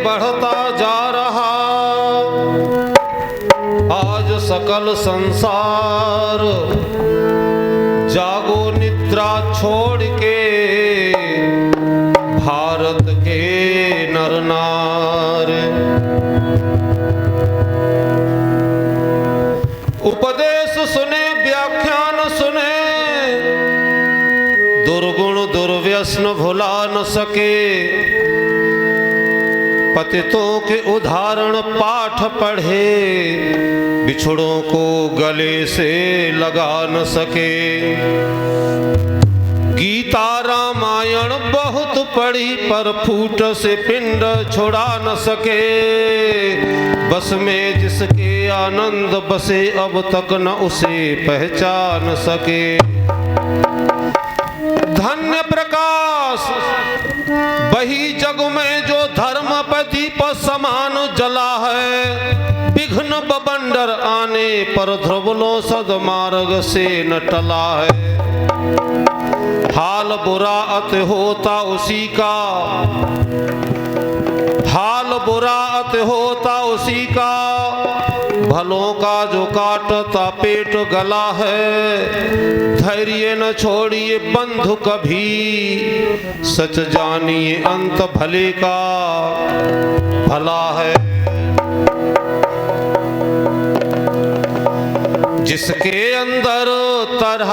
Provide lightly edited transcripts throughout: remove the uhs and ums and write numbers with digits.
बढ़ता जा रहा। आज सकल संसार जागो निद्रा छोड़ के, भारत के नर नार। उपदेश सुने, व्याख्यान सुने, दुर्गुण दुर्व्यसन भुला न सके। पतितों के उदाहरण पाठ पढ़े, बिछड़ों को गले से लगा न सके। गीता रामायण बहुत पढ़ी, पर फूट से पिंड छुड़ा न सके। बस में जिसके आनंद बसे, अब तक न उसे पहचान सके। धन्य प्रकाश वही जग में जो धर्म पर दीप समान जला है। विघ्न बबंडर आने पर ध्रुवलो सदमार्ग से न टला है। हाल बुरा अत होता उसी का, हाल बुरा अत होता उसी का। भलों का जो काटता पेट गला है। धैर्य न छोड़िए बंधु कभी, सच जानिए अंत भले का भला है। जिसके अंदर तरह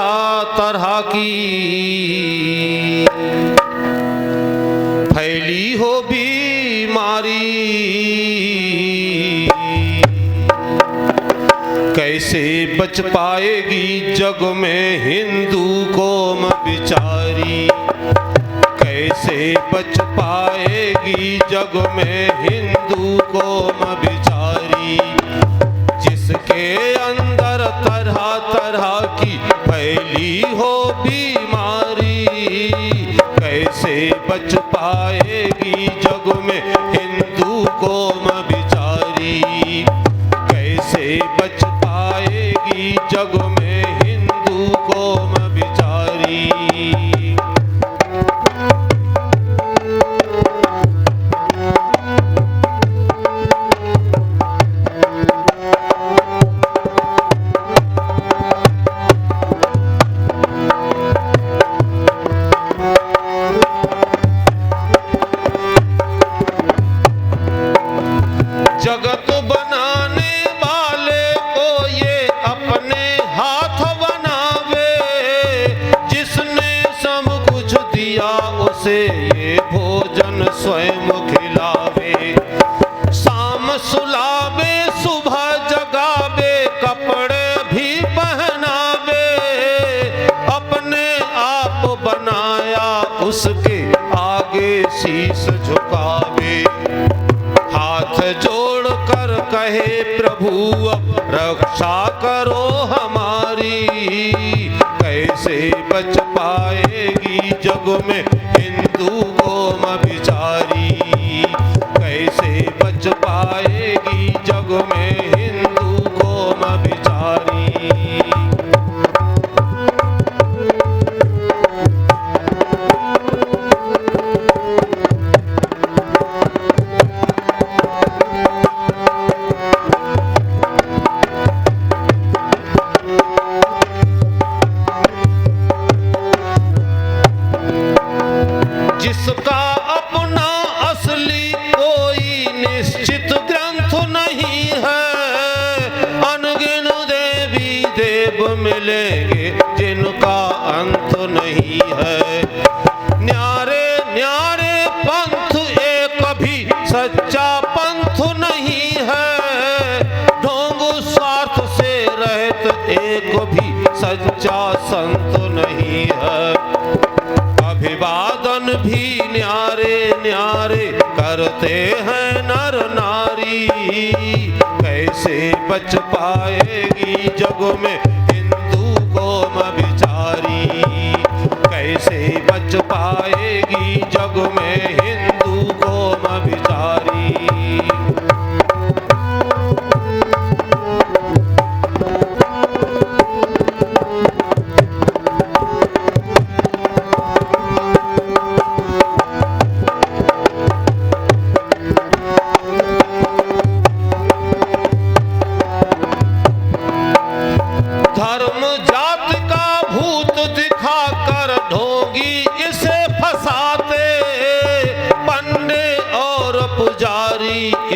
तरह की फैली हो बीमारी, कैसे बच पाएगी जग में हिंदू कौम बिचारी। कैसे बच पाएगी जग में हिंदू कौम बिचारी। जिसके अंदर तरह तरह की फैली हो बीमारी, कैसे बच पाएगी जग में हिंदू कौम बिचारी। कैसे बच पाएगी जग में हिंदू कौम बिचारी। जगत बनाने वाले को ये अपने हाथ बनावे। जिसने सब कुछ दिया उसे ये भोजन स्वयं खिलावे। शाम सुलावे, सुबह जगावे, कपड़े भी पहनावे। अपने आप बनाया उसके आगे शीश झुकावे। हाथ जोड़ कर कहे प्रभु अब रक्षा करो हमारी। कैसे बच पाएगी जग में हिंदू कौम बिचारी। कैसे बच पाएगी जग में हिंदू कौम बिचारी। जिसका अपना असली कोई निश्चित ग्रंथ नहीं है। अनगिन देवी देव मिलेंगे जिनका अंत नहीं है। न्यारे न्यारे पंथ एक भी सच्चा पंथ नहीं है। ढोंग स्वार्थ से रहत एक भी सच्चा संत नहीं है। अभिवादन भी न्यारे न्यारे करते हैं नर नारी। कैसे बच पाएगी जग में हिंदू कौम बिचारी। कैसे बच पाएगी जग में हिंदू कौम बिचारी।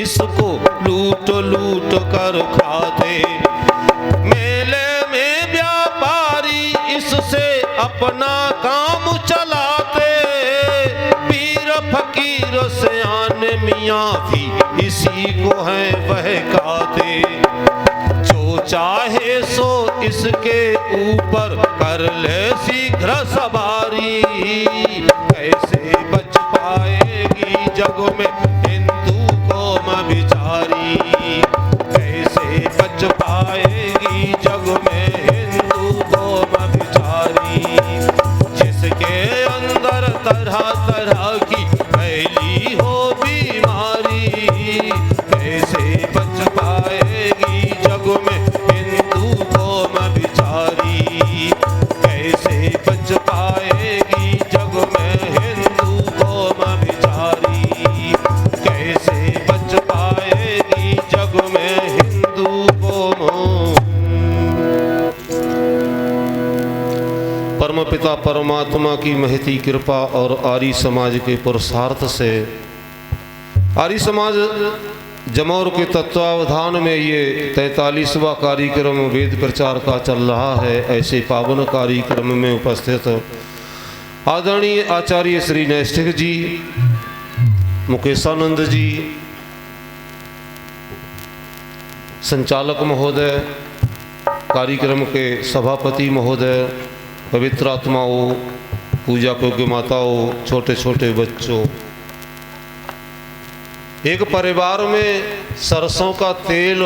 इसको लूट लूट कर खाते। मेले में व्यापारी इससे अपना काम चलाते, पीर फकीर सयाने मियाँ भी इसी को है बहकाते। जो चाहे सो इसके ऊपर कर ले शीघ्र सवारी, कैसे बच पाएगी जग में हिंदू कौम बिचारी, कैसे बच पाएगी जग में हिंदू कौम बिचारी। जिसके अंदर तरह तरह की फैली हो बीमारी, कैसे बच पाएगी जग में हिंदू कौम बिचारी, कैसे बच पाएगी जग में हिंदू कौम बिचारी, कैसे बच पाएगी जग में हिंदू कौम। परमपिता परमात्मा की महती कृपा और आर्य समाज के पुरुषार्थ से आर्य समाज जमौर के तत्वावधान में ये 43वां कार्यक्रम वेद प्रचार का चल रहा है। ऐसे पावन कार्यक्रम में उपस्थित आदरणीय आचार्य श्री नैष्ठिक जी, मुकेशानंद जी, संचालक महोदय, कार्यक्रम के सभापति महोदय, पवित्र आत्माओं, पूजा योग्य माताओं, छोटे छोटे बच्चों, एक परिवार में सरसों का तेल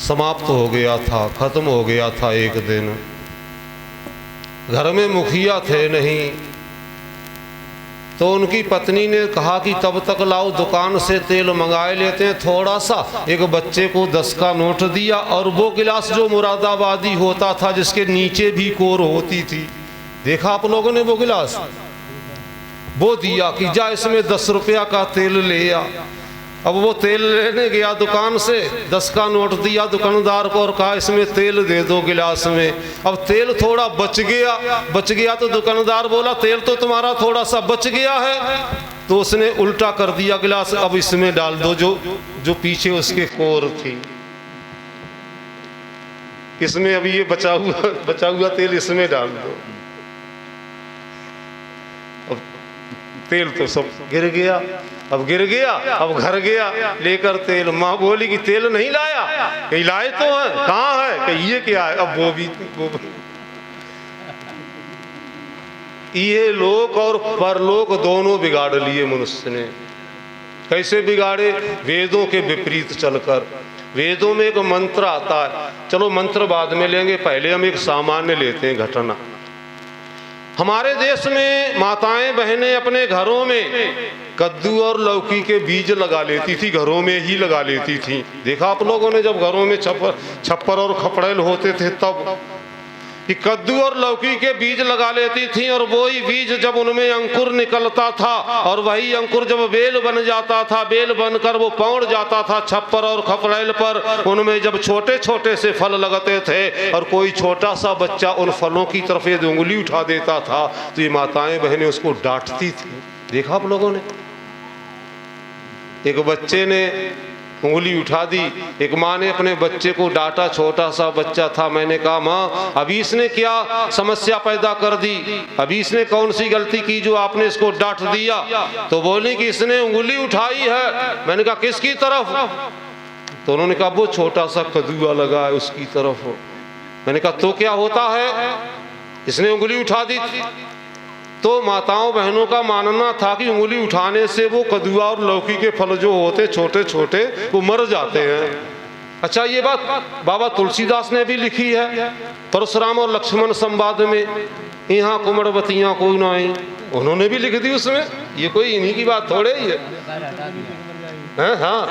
समाप्त हो गया था, खत्म हो गया था। एक दिन घर में मुखिया थे नहीं, तो उनकी पत्नी ने कहा कि तब तक लाओ दुकान से तेल मंगाए लेते हैं थोड़ा सा। एक बच्चे को 10 का नोट दिया और वो गिलास जो मुरादाबादी होता था जिसके नीचे भी कोर होती थी, देखा आप लोगों ने वो गिलास, वो दिया कि जा इसमें 10 रुपया का तेल ले आ। अब वो तेल लेने गया दुकान से, 10 का नोट दिया दुकानदार को और कहा इसमें तेल दे दो गिलास में। अब तेल थोड़ा बच गया तो दुकानदार बोला तेल तो तुम्हारा थोड़ा सा बच गया है, तो उसने उल्टा कर दिया गिलास, अब इसमें डाल दो जो पीछे उसके कोर थी, इसमें अभी ये बचा हुआ तेल इसमें डाल दो। अब तेल तो सब गिर गया, अब घर गया लेकर तेल। माँ बोली कि तेल नहीं लाया, कहीं लाए तो है, कहाँ है, कहीं ये क्या है। अब वो भी ये लोक और परलोक दोनों बिगाड़ लिए मनुष्य ने। कैसे बिगाड़े? वेदों के विपरीत चलकर। वेदों में एक मंत्र आता है, चलो मंत्र बाद में लेंगे, पहले हम एक सामान्य लेते हैं घटना। हमारे देश में माताएं बहनें अपने घरों में कद्दू और लौकी के बीज लगा लेती थी, घरों में ही लगा लेती थी। देखा आप लोगों ने जब घरों में छप्पर और खपड़ेल होते थे तब कि कद्दू और लौकी के बीज लगा लेती थी, और वही बीज जब उनमें अंकुर निकलता था और वही अंकुर जब बेल बन जाता था, बेल बनकर वो पौड़ जाता था छप्पर और खपड़ेल पर, उनमें जब छोटे छोटे से फल लगते थे और कोई छोटा सा बच्चा उन फलों की तरफ यदि उंगली उठा देता था तो ये माताएं बहनें उसको डांटती थी। देखा आप लोगों ने? एक बच्चे ने उंगली उठा दी, एक माँ ने अपने बच्चे को डांटा, छोटा सा बच्चा था। मैंने कहा माँ अभी इसने क्या समस्या पैदा कर दी, अभी इसने कौन सी गलती की जो आपने इसको डांट दिया? तो बोली कि इसने उंगली उठाई है। मैंने कहा किसकी तरफ? तो उन्होंने कहा वो छोटा सा कद्दूआ लगा है उसकी तरफ। मैंने कहा तो क्या होता है, इसने उंगली उठा दी। तो माताओं बहनों का मानना था कि उंगली उठाने से वो कद्दूआ और लौकी के फल जो होते छोटे छोटे वो मर जाते हैं। अच्छा, ये बात बाबा तुलसीदास ने भी लिखी है परशुराम और लक्ष्मण संवाद में, यहाँ कुमड़वतियाँ कोई ना आई, उन्होंने भी लिख दी उसमें। ये कोई इन्हीं की बात थोड़े ही है। हाँ,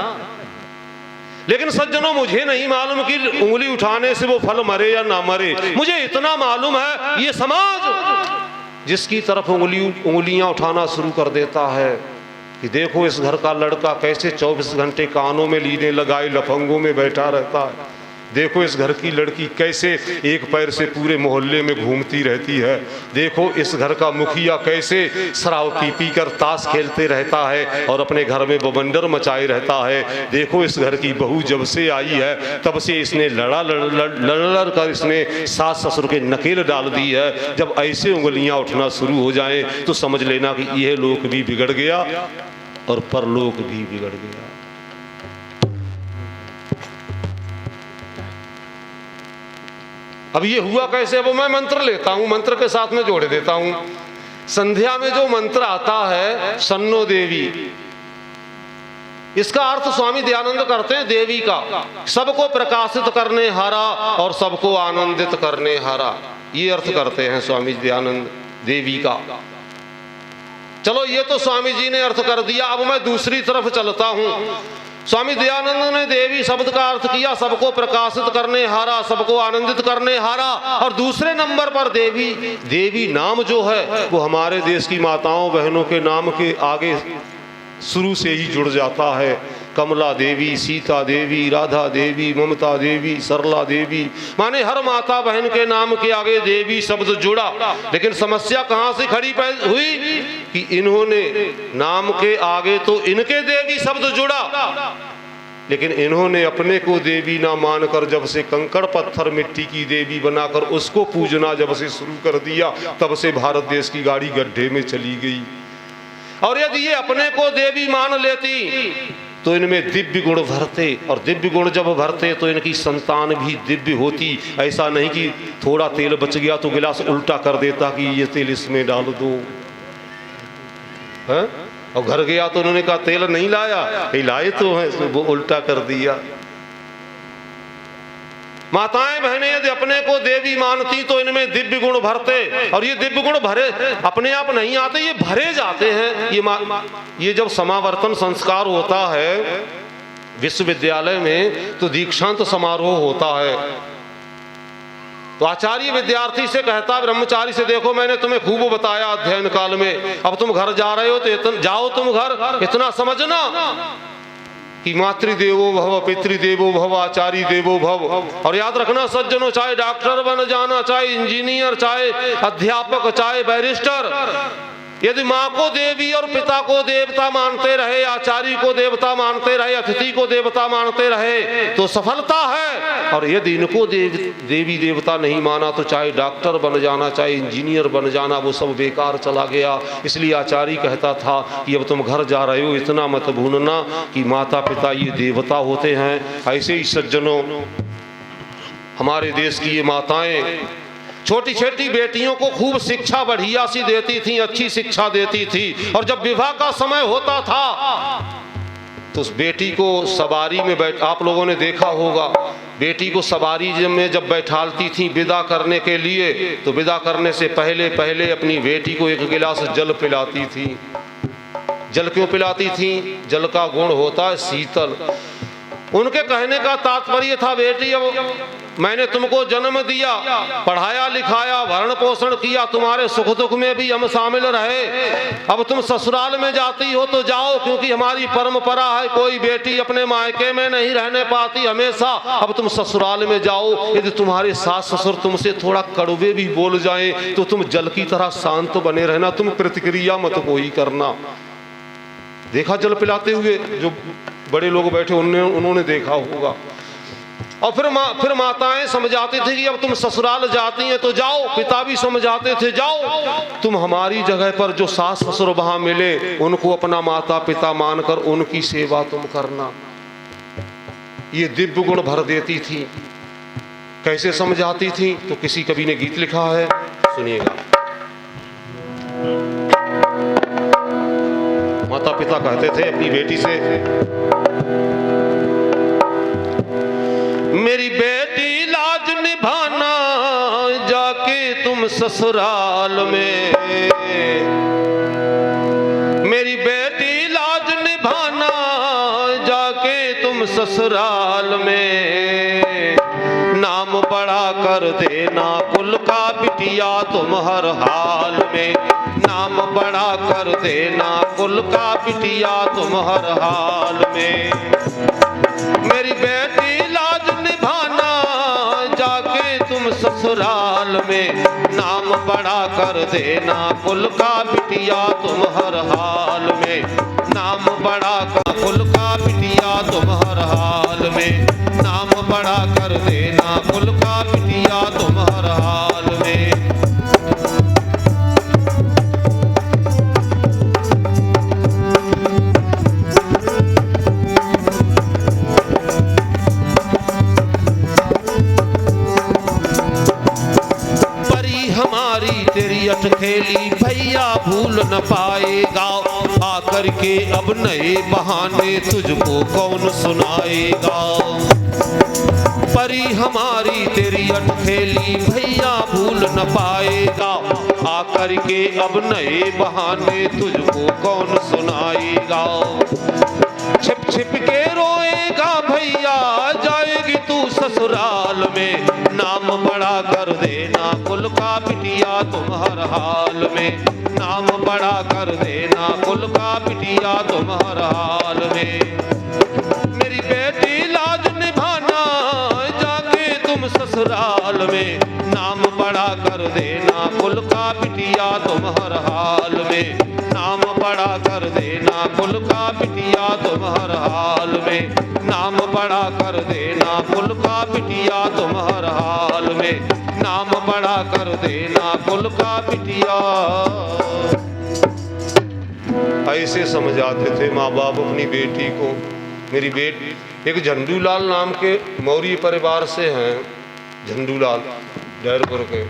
लेकिन सज्जनों मुझे नहीं मालूम कि उंगली उठाने से वो फल मरे या ना मरे। मुझे इतना मालूम है ये समाज जिसकी तरफ उंगलियां उठाना शुरू कर देता है कि देखो इस घर का लड़का कैसे 24 घंटे कानों में लीने लगाए लफंगों में बैठा रहता है, देखो इस घर की लड़की कैसे एक पैर से पूरे मोहल्ले में घूमती रहती है, देखो इस घर का मुखिया कैसे शराब पी कर ताश खेलते रहता है और अपने घर में बवंडर मचाए रहता है, देखो इस घर की बहू जब से आई है तब से इसने लड़ कर इसने सास ससुर के नकेल डाल दी है। जब ऐसे उंगलियां उठना शुरू हो जाएं तो समझ लेना कि यह लोक भी बिगड़ गया और परलोक भी बिगड़ गया। अब ये हुआ कैसे? अब मैं मंत्र लेता हूं, मंत्र के साथ में जोड़ देता हूं। संध्या में जो मंत्र आता है सन्नो देवी, इसका अर्थ स्वामी दयानंद करते हैं देवी का, सबको प्रकाशित करने हारा और सबको आनंदित करने हारा, ये अर्थ करते हैं स्वामी दयानंद देवी का। चलो ये तो स्वामी जी ने अर्थ कर दिया, अब मैं दूसरी तरफ चलता हूं। स्वामी दयानंद ने देवी शब्द का अर्थ किया सबको प्रकाशित करने हारा, सबको आनंदित करने हारा, और दूसरे नंबर पर देवी, देवी नाम जो है वो हमारे देश की माताओं बहनों के नाम के आगे शुरू से ही जुड़ जाता है। कमला देवी, सीता देवी, राधा देवी, ममता देवी, सरला देवी, माने हर माता बहन के नाम के आगे देवी शब्द जुड़ा। लेकिन समस्या कहां से खड़ी हुई कि इन्होंने नाम के आगे तो इनके देवी शब्द जुड़ा, लेकिन इन्होंने अपने को देवी ना मानकर जब से कंकड़ पत्थर मिट्टी की देवी बनाकर उसको पूजना जब से शुरू कर दिया, तब से भारत देश की गाड़ी गड्ढे में चली गई। और यदि ये अपने को देवी मान लेती तो इनमें दिव्य गुण भरते, और दिव्य गुण जब भरते तो इनकी संतान भी दिव्य होती। ऐसा नहीं कि थोड़ा तेल बच गया तो गिलास उल्टा कर देता कि ये तेल इसमें डाल दो, है? और घर गया तो उन्होंने कहा तेल नहीं लाया, लाए तो है, वो उल्टा कर दिया। माताएं बहनें यदि अपने को देवी मानती तो इनमें दिव्य गुण भरते, और ये दिव्य गुण भरे अपने आप नहीं आते, ये भरे जाते हैं। ये जब समावर्तन संस्कार होता है विश्वविद्यालय में तो दीक्षांत समारोह होता है, तो आचार्य विद्यार्थी से कहता ब्रह्मचारी से, देखो मैंने तुम्हें खूब बताया अध्ययन काल में, अब तुम घर जा रहे हो तो जाओ तुम घर, इतना समझना कि मातृदेवो भव, पितृदेवो भव, आचार्य देवो भव। और याद रखना सज्जनों, चाहे डॉक्टर बन जाना, चाहे इंजीनियर, चाहे अध्यापक, चाहे बैरिस्टर, यदि माँ को देवी और पिता को देवता मानते रहे, आचार्य को देवता मानते रहे, अतिथि को देवता मानते रहे तो सफलता है। और यदि इनको देवी देवता नहीं माना तो चाहे डॉक्टर बन जाना, चाहे इंजीनियर बन जाना, वो सब बेकार चला गया। इसलिए आचार्य कहता था कि अब तुम घर जा रहे हो इतना मत भूलना कि माता पिता ये देवता होते हैं। ऐसे ही सज्जनों, हमारे देश की ये माताएं छोटी छोटी बेटियों को खूब शिक्षा बढ़िया सी देती थी, अच्छी शिक्षा देती थी, और जब विवाह का समय होता था तो उस बेटी को सवारी में आप लोगों ने देखा होगा, बेटी को सवारी में जब बैठालती थी विदा करने के लिए, तो विदा करने से पहले पहले अपनी बेटी को एक गिलास जल पिलाती थी। जल क्यों पिलाती थी? जल का गुण होता है शीतल। उनके कहने का तात्पर्य था, बेटी अब मैंने तुमको जन्म दिया, पढ़ाया लिखाया, भरण पोषण किया, तुम्हारे सुख दुख में भी हम शामिल रहे, अब तुम ससुराल में जाती हो तो जाओ, क्योंकि हमारी परंपरा है कोई बेटी अपने मायके में नहीं रहने पाती हमेशा, अब तुम ससुराल में जाओ। यदि तुम्हारे सास ससुर तुमसे थोड़ा कड़वे भी बोल जाएं तो तुम जल की तरह शांत बने रहना, तुम प्रतिक्रिया मत कोई करना। देखा जल पिलाते हुए, जो बड़े लोग बैठे उन्होंने देखा होगा। और फिर माताएं समझाती थी कि अब तुम ससुराल जाती हैं तो जाओ, पिता भी समझाते थे जाओ, तुम हमारी जगह पर जो सास ससुर वहां मिले उनको अपना माता पिता मानकर उनकी सेवा तुम करना। ये दिव्य गुण भर देती थी। कैसे समझाती थी? तो किसी कवि ने गीत लिखा है, सुनिएगा। माता पिता कहते थे अपनी बेटी से, मेरी बेटी लाज निभाना जाके तुम ससुराल में, मेरी बेटी लाज निभाना जाके तुम ससुराल में, नाम बड़ा कर देना कुल का बिटिया तुम हर हाल में, नाम बड़ा कर देना कुल का बिटिया तुम हर हाल में, मेरी बेटी लाज निभाना ससुराल में, नाम बड़ा कर देना कुल का बिटिया तुम हर हाल में, नाम बड़ा कर कुल का बिटिया तुम हर हाल में, नाम बड़ा कर देना कुल का बिटिया तुम हर हाल में। तेरी अटखेली भैया भूल न पाएगा, आकर के अब नए बहाने तुझको कौन सुनाएगा। परी हमारी तेरी अटखेली भैया भूल न पाएगा, आकर के अब नए बहाने तुझको कौन सुनाएगा। छिप छिप के रोएगा भैया जाएगी तू ससुराल में, नाम बड़ा कर देना कुल का बिटिया तुम हर हाल में, नाम बड़ा कर देना कुल का बिटिया तुम हर हाल में। मेरी बेटी लाज निभाना जाके तुम ससुराल में, नाम बड़ा कर देना कुल का बिटिया तुम हर हाल में, नाम बड़ा कर देना कुल का बिटिया तुम हर हाल में, नाम बड़ा कर देना कुल का बिटिया तुम हर हाल में, नाम बड़ा कर देना कुल का बिटिया। ऐसे समझाते थे माँ बाप अपनी बेटी को। मेरी बेटी एक झंडूलाल नाम के मौर्य परिवार से हैं, झंडूलाल डैरपुर के,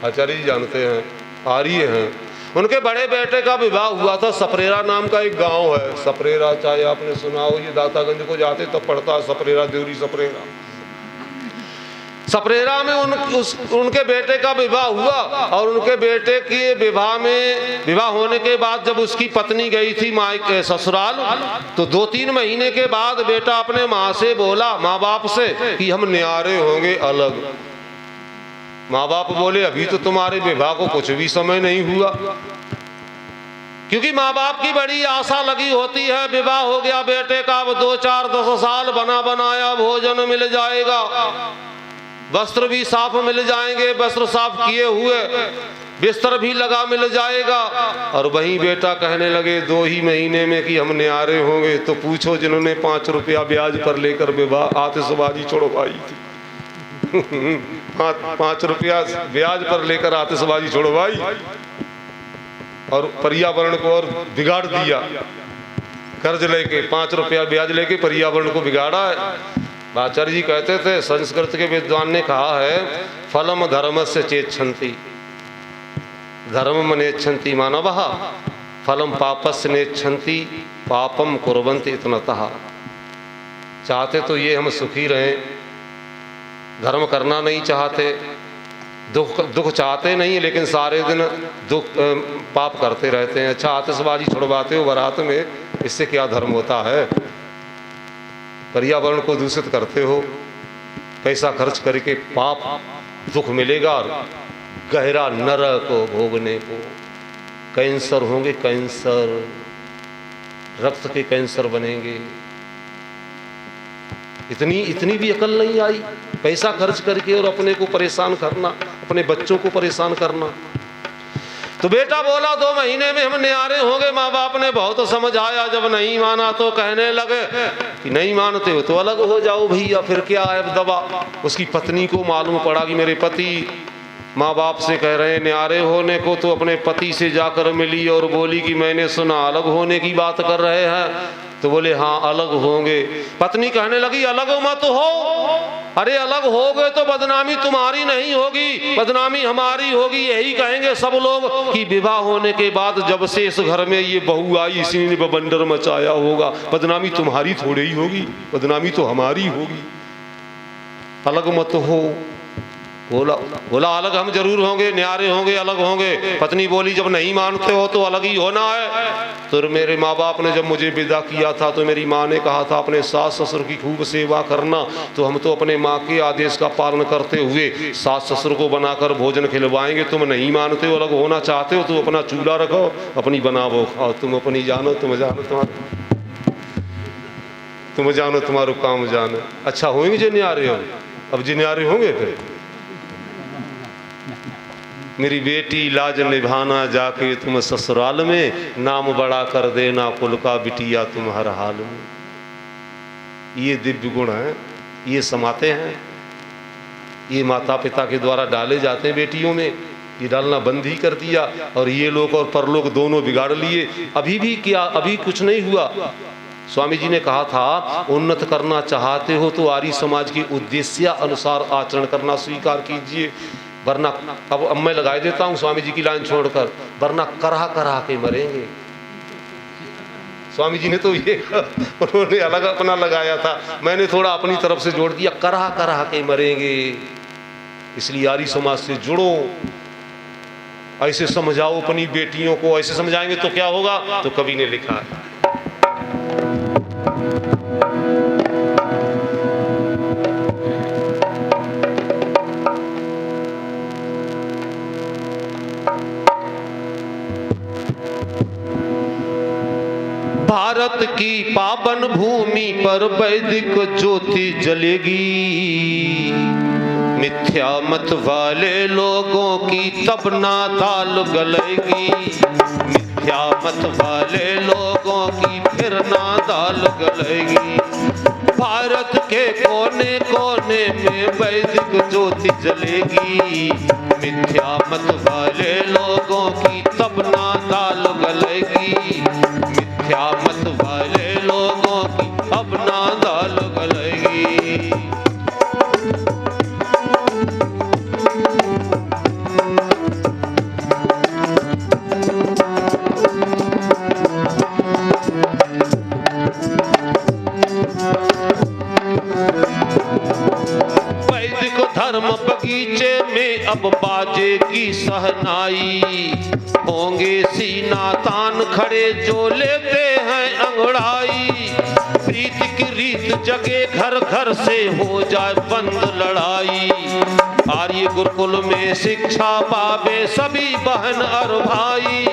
आचार्य जी जानते हैं, आर्य हैं। उनके बड़े बेटे का विवाह हुआ था। सपरेरा नाम का एक गांव है, सपरेरा, चाहे आपने सुना हो, ये दातागंज को जाते तब पड़ता है सपरेरा, देवरी सपरेरा। सपरेरा में उनके बेटे का विवाह हुआ और उनके बेटे के विवाह होने के बाद जब उसकी पत्नी गई थी मायके ससुराल, तो 2-3 महीने के बाद बेटा अपने माँ से बोला, माँ बाप से, कि हम न्यारे होंगे अलग। माँ बाप बोले अभी तो तुम्हारे विवाह को कुछ भी समय नहीं हुआ, क्योंकि माँ बाप की बड़ी आशा लगी होती है। विवाह हो गया बेटे का, अब 2-4-10 साल बना बनाया भोजन मिल जाएगा, वस्त्र भी साफ मिल जाएंगे, वस्त्र साफ किए हुए, बिस्तर भी लगा मिल जाएगा। और वहीं बेटा कहने लगे 2 ही महीने में कि हम न्यारे होंगे। तो पूछो जिन्होंने 5 रुपया ब्याज पर लेकर विवाह आतिशबाजी छुड़वाई थी 5 रुपया ब्याज पर लेकर आतिशबाजी छुड़वाई और पर्यावरण को और बिगाड़ दिया। कर्ज लेके 5 रुपया ब्याज लेके पर्यावरण को बिगाड़ा है। आचार्य जी कहते थे, संस्कृत के विद्वान ने कहा है, फलम धर्मस्य चेच्छन्ति, धर्म मनेच्छन्ति मानवः, फलम पापस्य नेच्छन्ति, पापम कुर्वन्ति इतनतः। चाहते तो ये हम सुखी रहें, धर्म करना नहीं चाहते, दुख चाहते नहीं, लेकिन सारे दिन दुख पाप करते रहते हैं। अच्छा आतिशबाजी छुड़वाते हो बारात में, इससे क्या धर्म होता है? पर्यावरण को दूषित करते हो, पैसा खर्च करके पाप दुख मिलेगा और गहरा नरक को भोगने को। कैंसर होंगे, कैंसर, रक्त के कैंसर बनेंगे। इतनी भी अकल नहीं आई, पैसा खर्च करके और अपने को परेशान करना, अपने बच्चों को परेशान करना। तो बेटा बोला 2 महीने में हम न्यारे होंगे। माँ बाप ने बहुत समझाया, जब नहीं माना तो कहने लगे कि नहीं मानते हो तो अलग हो जाओ भैया, फिर क्या है दबा। उसकी पत्नी को मालूम पड़ा कि मेरे पति माँ बाप से कह रहे हैं न्यारे होने को, तो अपने पति से जाकर मिली और बोली कि मैंने सुना अलग होने की बात कर रहे हैं। तो बोले हाँ अलग होंगे। पत्नी कहने लगी अलग मत हो, अरे अलग होगे तो बदनामी तुम्हारी नहीं होगी, बदनामी हमारी होगी। यही कहेंगे सब लोग कि विवाह होने के बाद जब से इस घर में ये बहू आई इसी ने बवंडर मचाया होगा। बदनामी तुम्हारी थोड़ी ही होगी, बदनामी तो हमारी होगी। अलग मत हो। बोला अलग हम जरूर होंगे, न्यारे होंगे, अलग होंगे। पत्नी बोली जब नहीं मानते हो तो अलग ही होना है। तो मेरे माँ बाप ने जब मुझे विदा किया था तो मेरी माँ ने कहा था अपने सास ससुर की खूब सेवा करना। तो हम तो अपने माँ के आदेश का पालन करते हुए सास ससुर को बनाकर भोजन खिलवाएंगे। तुम नहीं मानते हो, अलग होना चाहते हो तो अपना चूल्हा रखो, अपनी बनाओ खाओ। तुम अपनी जानो, तुम जानो तुम्हारा काम जानो। अच्छा होंगे जो न्यारे हो, अब जो न्यारे होंगे फिर मेरी बेटी लाज निभाना जाके तुम ससुराल में, नाम बड़ा कर देना कुल का बिटिया तुम हर हाल में। ये दिव्य गुण हैं, ये समाते हैं, ये माता पिता के द्वारा डाले जाते हैं बेटियों में। ये डालना बंद ही कर दिया और ये लोग और परलोक दोनों बिगाड़ लिए। अभी भी क्या, अभी कुछ नहीं हुआ। स्वामी जी ने कहा था उन्नत करना चाहते हो तो आर्य समाज के उद्देश्य अनुसार आचरण करना स्वीकार कीजिए, वरना अब मैं लगाए देता हूँ स्वामी जी की लाइन छोड़कर, वरना करहा करहा के मरेंगे। स्वामी जी ने तो ये उन्होंने अलग अपना लगाया था, मैंने थोड़ा अपनी तरफ से जोड़ दिया, करहा करहा के मरेंगे। इसलिए आर्य समाज से जुड़ो, ऐसे समझाओ अपनी बेटियों को। ऐसे समझाएंगे तो क्या होगा, तो कवि ने लिखा है भारत की पावन भूमि पर वैदिक ज्योति जलेगी, मिथ्या मत वाले लोगों की तब ना दाल गलेगी, मिथ्या मत वाले लोगों की फिर ना दाल गलेगी। भारत के कोने कोने में वैदिक ज्योति जलेगी, मिथ्या मत वाले लोगों की तब ना दाल गलेगी, मिथ्या मत वाले लोगों की अब ना दाल गलेगी। वैदिक धर्म बगीचे में अब बाजेगी सहनाई, होंगे सीना तान खड़े जो लेते हैं अंगड़ाई। प्रीत की रीत जगे घर घर से हो जाए बंद लड़ाई, आर्य गुरुकुल में शिक्षा पावे सभी बहन और भाई।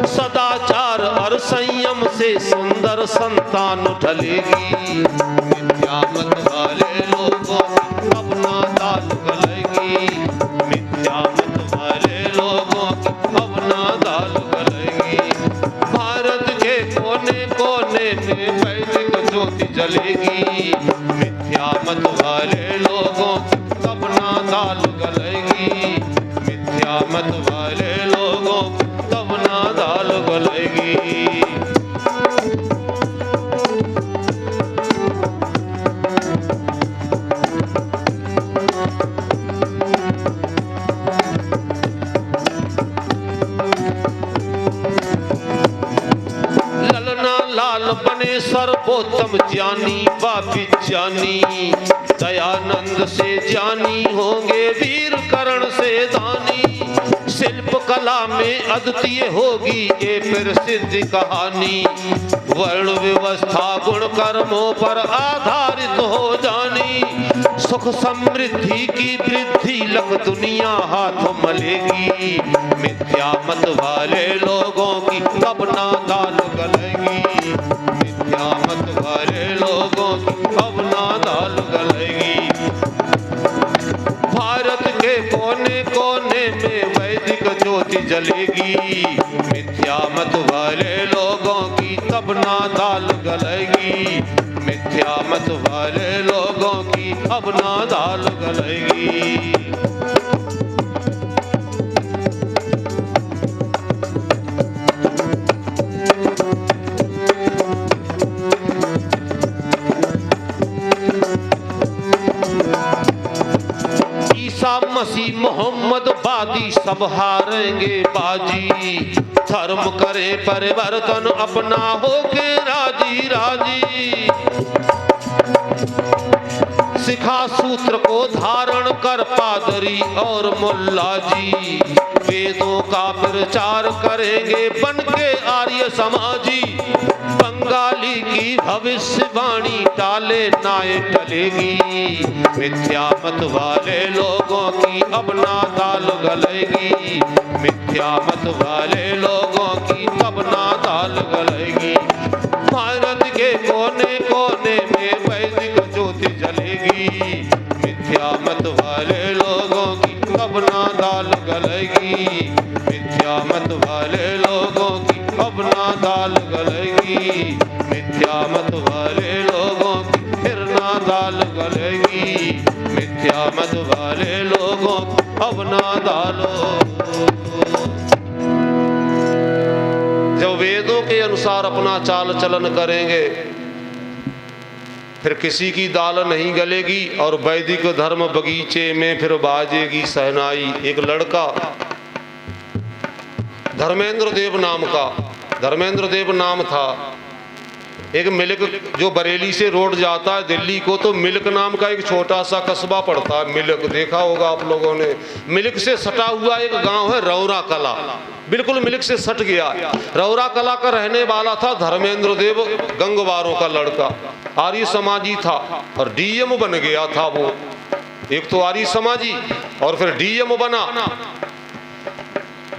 सदाचार और संयम से सुंदर संतान ढलेगी, मिथ्या मत वाले लोगों की अब ना दाल गलेगी, मिथ्या मत वाले लोगों की अब ना दाल गलेगी। भारत के कोने कोने में वैदिक ज्योति जलेगी, मिथ्या मत वाले लोगों की अब ना दाल गलेगी, मिथ्या मत वाले लोगों की तब ना दाल गलेगी। बने सर्वोत्तम ज्ञानी व विज्ञानी, दयानंद से ज्ञानी होंगे वीर कर्ण से दानी। शिल्प कला में अद्वितीय होगी ये प्रसिद्ध कहानी, वर्ण व्यवस्था गुण कर्मों पर आधारित हो जानी। सुख समृद्धि की वृद्धि लख दुनिया हाथ मलेगी, मिथ्या मत वाले लोगों की कब ना दाल गलेगी, मिथ्या मत वाले लोगों की कब ना दाल गलेगी। भारत के कोने कोने में वैदिक ज्योति जलेगी, मिथ्या मत वाले लोगों की तब ना दाल गलेगी, मिथ्या मत वाले लोगों की अब ना दाल गलेगी। मसीह मोहम्मद बादी सब हारेंगे बाजी, धर्म करे परिवर्तन अपना होके राजी राजी। सिखा सूत्र को धारण कर पादरी और मुल्ला जी, वेदों का प्रचार करेंगे बन के आर्य समाजी। बंगाली की भविष्यवाणी टाले नाए टलेगी, मिथ्या मत वाले लोगों की अब ना दाल गलेगी, मिथ्या मत वाले लोगों की अब ना दाल गलेगी। भारत के कोने कोने में वैदिक ज्योति जलेगी, मिथ्या मत वाले लोगों की अब ना दाल गलेगी, मिथ्या मत वाले लोगों की फिर ना दाल गलेगी, मिथ्या मत वाले लोगों की अब ना दालो। जब वेदों के अनुसार अपना चाल चलन करेंगे फिर किसी की दाल नहीं गलेगी और वैदिक धर्म बगीचे में फिर बाजेगी सहनाई। एक लड़का धर्मेंद्र देव नाम का, धर्मेंद्र देव नाम था, एक मिल्क जो बरेली से रोड जाता है दिल्ली को, तो मिल्क नाम का एक छोटा सा कस्बा पड़ता है, मिल्क देखा होगा आप लोगों ने। मिल्क से सटा हुआ एक गांव है रौरा कला, बिल्कुल मिल्क से सट गया। रौरा कला का रहने वाला था धर्मेंद्र देव, गंगवारों का लड़का, आर्य समाजी था और डीएम बन गया था वो। एक तो आर्य समाजी और फिर डीएम बना।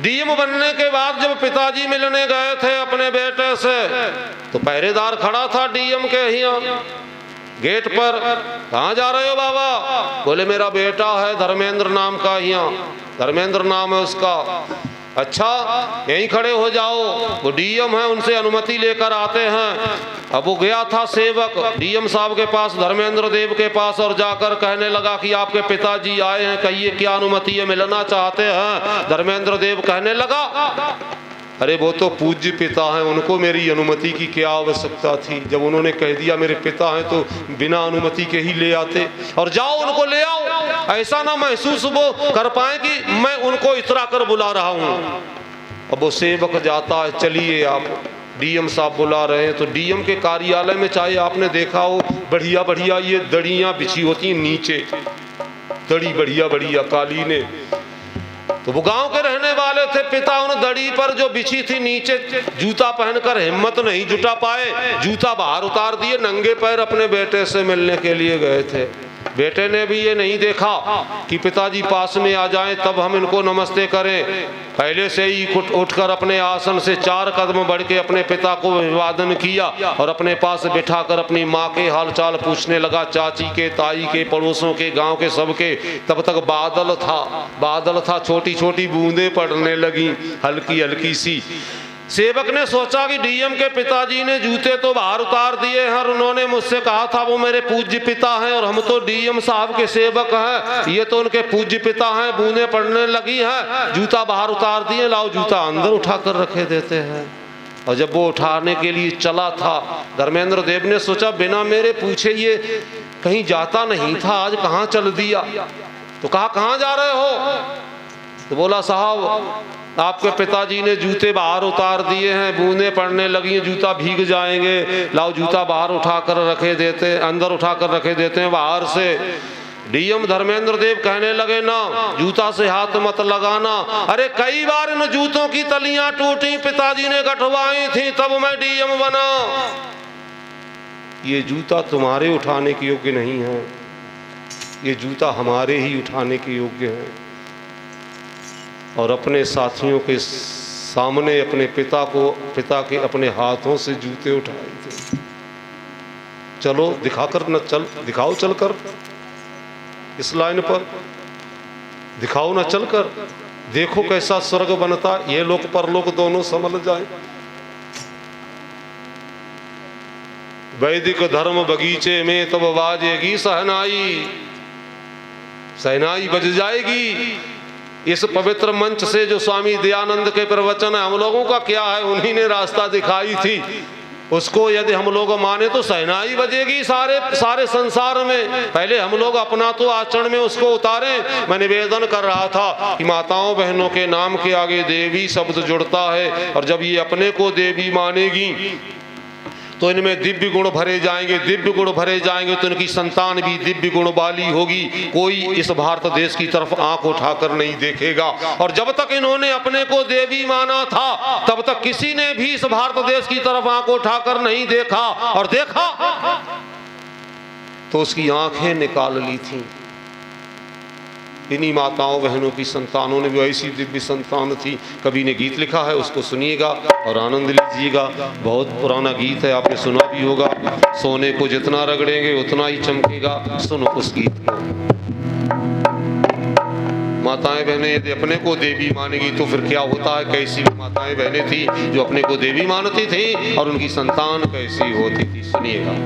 डीएम बनने के बाद जब पिताजी मिलने गए थे अपने बेटे से तो पहरेदार खड़ा था डीएम के यहाँ गेट पर। कहाँ जा रहे हो बाबा? बोले मेरा बेटा है धर्मेंद्र नाम का, यहाँ धर्मेंद्र नाम है उसका। अच्छा यहीं खड़े हो जाओ, वो डीएम है उनसे अनुमति लेकर आते हैं। अब वो गया था सेवक डीएम साहब के पास, धर्मेंद्र देव के पास, और जाकर कहने लगा कि आपके पिताजी आए हैं, कहिए क्या अनुमति है, मिलना चाहते हैं। धर्मेंद्र देव कहने लगा अरे वो तो पूज्य पिता हैं, उनको मेरी अनुमति की क्या आवश्यकता थी। जब उन्होंने कह दिया मेरे पिता हैं तो बिना अनुमति के ही ले आते। और जाओ उनको ले आओ, ऐसा ना महसूस वो कर पाए कि मैं उनको इतरा कर बुला रहा हूँ। अब वो सेवक जाता है, चलिए आप, डीएम साहब बुला रहे हैं। तो डीएम के कार्यालय में चाहे आपने देखा हो बढ़िया बढ़िया ये दड़ियाँ बिछी होती हैं नीचे, दड़ी बढ़िया बढ़िया कालीने। तो वो गांव के रहने वाले थे, पिता उन दड़ी पर जो बिछी थी नीचे जूता पहनकर हिम्मत नहीं जुटा पाए, जूता बाहर उतार दिए, नंगे पैर अपने बेटे से मिलने के लिए गए थे। बेटे ने भी ये नहीं देखा कि पिताजी पास में आ जाएं तब हम इनको नमस्ते करें। पहले से ही उठकर अपने आसन से 4 कदम बढ़ के अपने पिता को अभिवादन किया और अपने पास बिठाकर अपनी माँ के हालचाल पूछने लगा, चाची के, ताई के, पड़ोसों के, गांव के, सबके। तब तक बादल था, छोटी छोटी बूंदें पड़ने लगी, हल्की हल्की सी। सेवक ने सोचा कि डीएम के पिताजी ने जूते तो बाहर उतार दिए हैं और उन्होंने मुझसे कहा था वो मेरे पूज्य पिता हैं और हम तो डीएम साहब के सेवक हैं, ये तो उनके पूज्य पिता हैं। बूंदें पड़ने लगी हैं, जूता बाहर उतार दिए, लाओ जूता अंदर उठा कर रखे देते हैं। और जब वो उठाने के लिए चला था, धर्मेंद्र देव ने सोचा बिना मेरे पूछे ये कहीं जाता नहीं था, आज कहाँ चल दिया। तो कहा कहाँ जा रहे हो? तो बोला साहब आपके पिताजी ने जूते बाहर उतार दिए हैं, बूंदें पड़ने लगी हैं, जूता भीग जाएंगे, लाओ जूता बाहर उठाकर रखे देते, अंदर उठाकर रखे देते हैं बाहर से। डीएम धर्मेंद्र देव कहने लगे ना, जूता से हाथ मत लगाना। अरे कई बार इन जूतों की तलियां टूटी, पिताजी ने गठवाई थी, तब मैं डीएम बना। ये जूता तुम्हारे उठाने के योग्य नहीं है, ये जूता हमारे ही उठाने के योग्य है। और अपने साथियों के सामने अपने पिता के अपने हाथों से जूते उठाए थे। चलो दिखाकर न चल, दिखाओ चलकर इस लाइन पर, दिखाओ न चलकर, देखो कैसा स्वर्ग बनता, ये लोक परलोक दोनों संभल जाए। वैदिक धर्म बगीचे में तब बाजेगी सहनाई, सहनाई बज जाएगी। इस पवित्र मंच से जो स्वामी दयानंद के प्रवचन है, हम लोगों का क्या है, उन्हीं ने रास्ता दिखाई थी, उसको यदि हम लोग माने तो सहनाई बजेगी सारे संसार में। पहले हम लोग अपना तो आचरण में उसको उतारें। मैं निवेदन कर रहा था कि माताओं बहनों के नाम के आगे देवी शब्द जुड़ता है, और जब ये अपने को देवी मानेगी तो इनमें दिव्य गुण भरे जाएंगे, दिव्य गुण भरे जाएंगे तो इनकी संतान भी दिव्य गुण वाली होगी। कोई इस भारत देश की तरफ आंख उठाकर नहीं देखेगा। और जब तक इन्होंने अपने को देवी माना था तब तक किसी ने भी इस भारत देश की तरफ आंख उठाकर नहीं देखा, और देखा तो उसकी आंखें निकाल ली थी। इन्हीं माताओं बहनों की संतानों ने भी ऐसी दिव्य संतान थी। कवि ने गीत लिखा है, उसको सुनिएगा और आनंद लीजिएगा। बहुत पुराना गीत है, आपने सुना भी होगा। सोने को जितना रगड़ेंगे उतना ही चमकेगा, सुनो उस गीत को। माताएं बहनें यदि अपने को देवी मानेगी तो फिर क्या होता है। कैसी भी माताएं बहनें थी जो अपने को देवी मानती थी और उनकी संतान कैसी होती थी, सुनिएगा।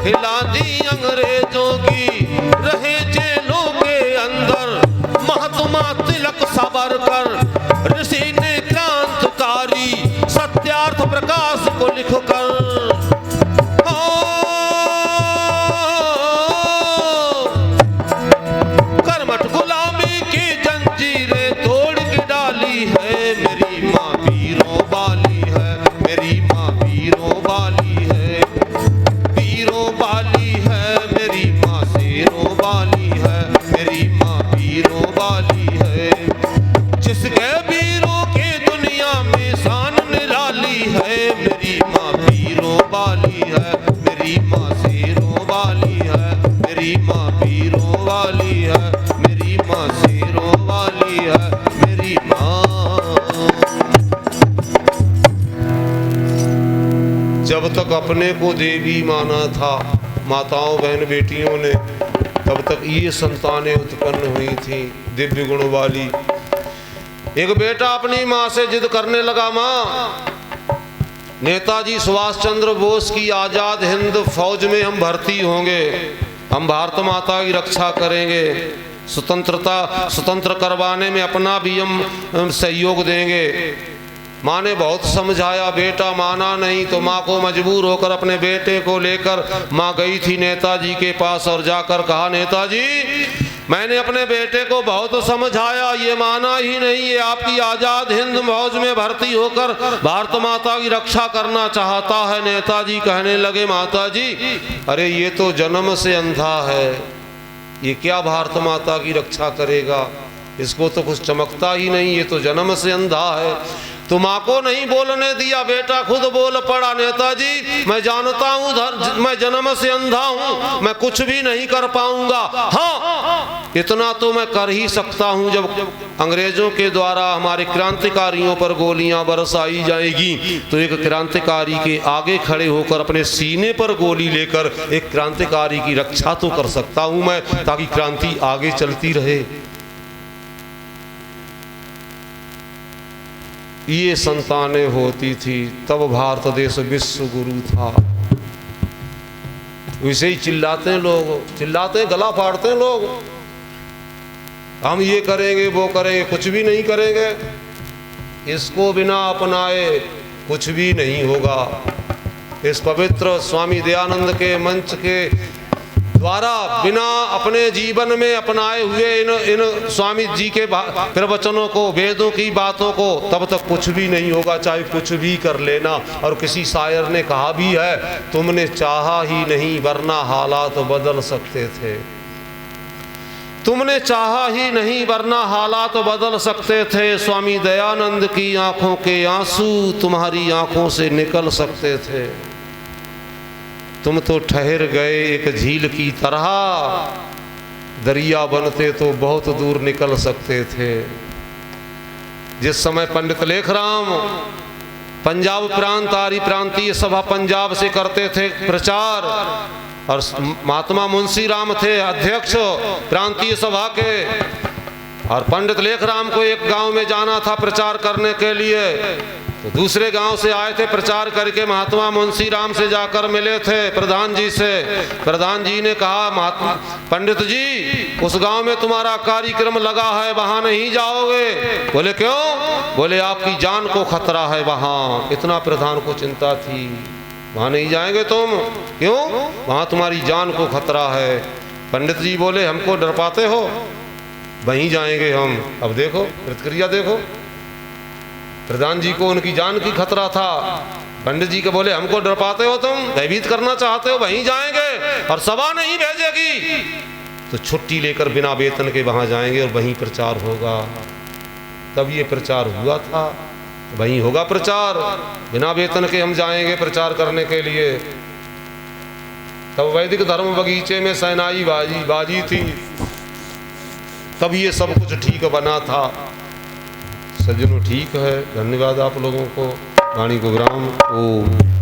हिला दी अंग्रेजों की रहे जेलों के अंदर, महात्मा तिलक सावरकर ऋषि ने क्रांतिकारी सत्यार्थ प्रकाश को लिखकर कर्मठ गुलामी की जंजीरें तोड़ के डाली है। मेरी माँ वीरों वाली है, मेरी माँ वीरों वाली है, वीरों वाली है, मेरी माँ शेरों वाली है, मेरी माँ वीरों वाली है। जिसके वीरों के दुनिया में शान निराली है, मेरी माँ वीरों वाली है, मेरी माँ शेरों वाली है, मेरी माँ वीरों वाली है, मेरी माँ शेरों वाली है, मेरी माँ। जब तक अपने को देवी माना था माताओं बहन बेटियों ने, तब तक ये संतानें उत्पन्न हुई थी दिव्य गुण वाली। एक बेटा अपनी माँ से जिद करने लगा, माँ नेताजी सुभाष चंद्र बोस की आजाद हिंद फौज में हम भर्ती होंगे, हम भारत माता की रक्षा करेंगे, स्वतंत्र करवाने में अपना भी हम सहयोग देंगे। माँ ने बहुत समझाया, बेटा माना नहीं तो माँ को मजबूर होकर अपने बेटे को लेकर माँ गई थी नेताजी के पास और जाकर कहा, नेताजी मैंने अपने बेटे को बहुत समझाया, ये माना ही नहीं, ये आपकी आजाद हिंद फौज में भर्ती होकर भारत माता की रक्षा करना चाहता है। नेताजी कहने लगे, माताजी अरे ये तो जन्म से अंधा है, ये क्या भारत माता की रक्षा करेगा, इसको तो कुछ चमकता ही नहीं, ये तो जन्म से अंधा है। तो माँ को नहीं बोलने दिया, बेटा खुद बोल पड़ा, नेताजी मैं जानता हूँ मैं जन्म से अंधा हूँ, मैं कुछ भी नहीं कर पाऊंगा। हाँ इतना तो मैं कर ही सकता हूँ, जब अंग्रेजों के द्वारा हमारे क्रांतिकारियों पर गोलियां बरसाई जाएगी तो एक क्रांतिकारी के आगे खड़े होकर अपने सीने पर गोली लेकर एक क्रांतिकारी की रक्षा तो कर सकता हूँ मैं, ताकि क्रांति आगे चलती रहे। ये संतानें होती थी तब भारत देश विश्व गुरु था। वैसे ही चिल्लाते हैं लोग, चिल्लाते हैं, गला फाड़ते हैं लोग, हम ये करेंगे वो करेंगे, कुछ भी नहीं करेंगे, इसको बिना अपनाए कुछ भी नहीं होगा। इस पवित्र स्वामी दयानंद के मंच के द्वारा बिना अपने जीवन में अपनाए हुए इन स्वामी जी के प्रवचनों को, वेदों की बातों को, तब तक कुछ भी नहीं होगा, चाहे कुछ भी कर लेना। और किसी शायर ने कहा भी है, तुमने चाहा ही नहीं वरना हालात बदल सकते थे, तुमने चाहा ही नहीं वरना हालात बदल सकते थे। स्वामी दयानंद की आंखों के आंसू तुम्हारी आंखों से निकल सकते थे, तुम तो ठहर गए एक झील की तरह, दरिया बनते तो बहुत दूर निकल सकते थे। जिस समय पंडित लेखराम पंजाब प्रांत आर्य प्रांतीय सभा पंजाब से करते थे प्रचार, और महात्मा मुंशी राम थे अध्यक्ष प्रांतीय सभा के, और पंडित लेखराम को एक गांव में जाना था प्रचार करने के लिए, तो दूसरे गांव से आए थे प्रचार करके, महात्मा मुंशी राम से जाकर मिले थे प्रधान जी से। प्रधान जी ने कहा, महात्मा पंडित जी उस गांव में तुम्हारा कार्यक्रम लगा है, वहां नहीं जाओगे? बोले क्यों? बोले आपकी जान को खतरा है वहां। इतना प्रधान को चिंता थी, वहां नहीं जाएंगे तुम? क्यों? वहां तुम्हारी जान को खतरा है। पंडित जी बोले, हमको डर पाते हो? वहीं जाएंगे हम। अब देखो प्रतिक्रिया देखो, प्रधान जी को उनकी जान की खतरा था, पंडित जी के बोले हमको डर पाते हो तुम, भयभीत करना चाहते हो, वहीं जाएंगे और सभा नहीं भेजेगी तो छुट्टी लेकर बिना वेतन के वहां जाएंगे और वहीं प्रचार होगा। तब ये प्रचार हुआ था, वहीं होगा प्रचार, बिना वेतन के हम जाएंगे प्रचार करने के लिए। तब वैदिक धर्म बगीचे में शहनाई बाजी थी, तब ये सब कुछ ठीक बना था। सज्जनों ठीक है, धन्यवाद आप लोगों को। वाणी गुरुग्राम। ओम।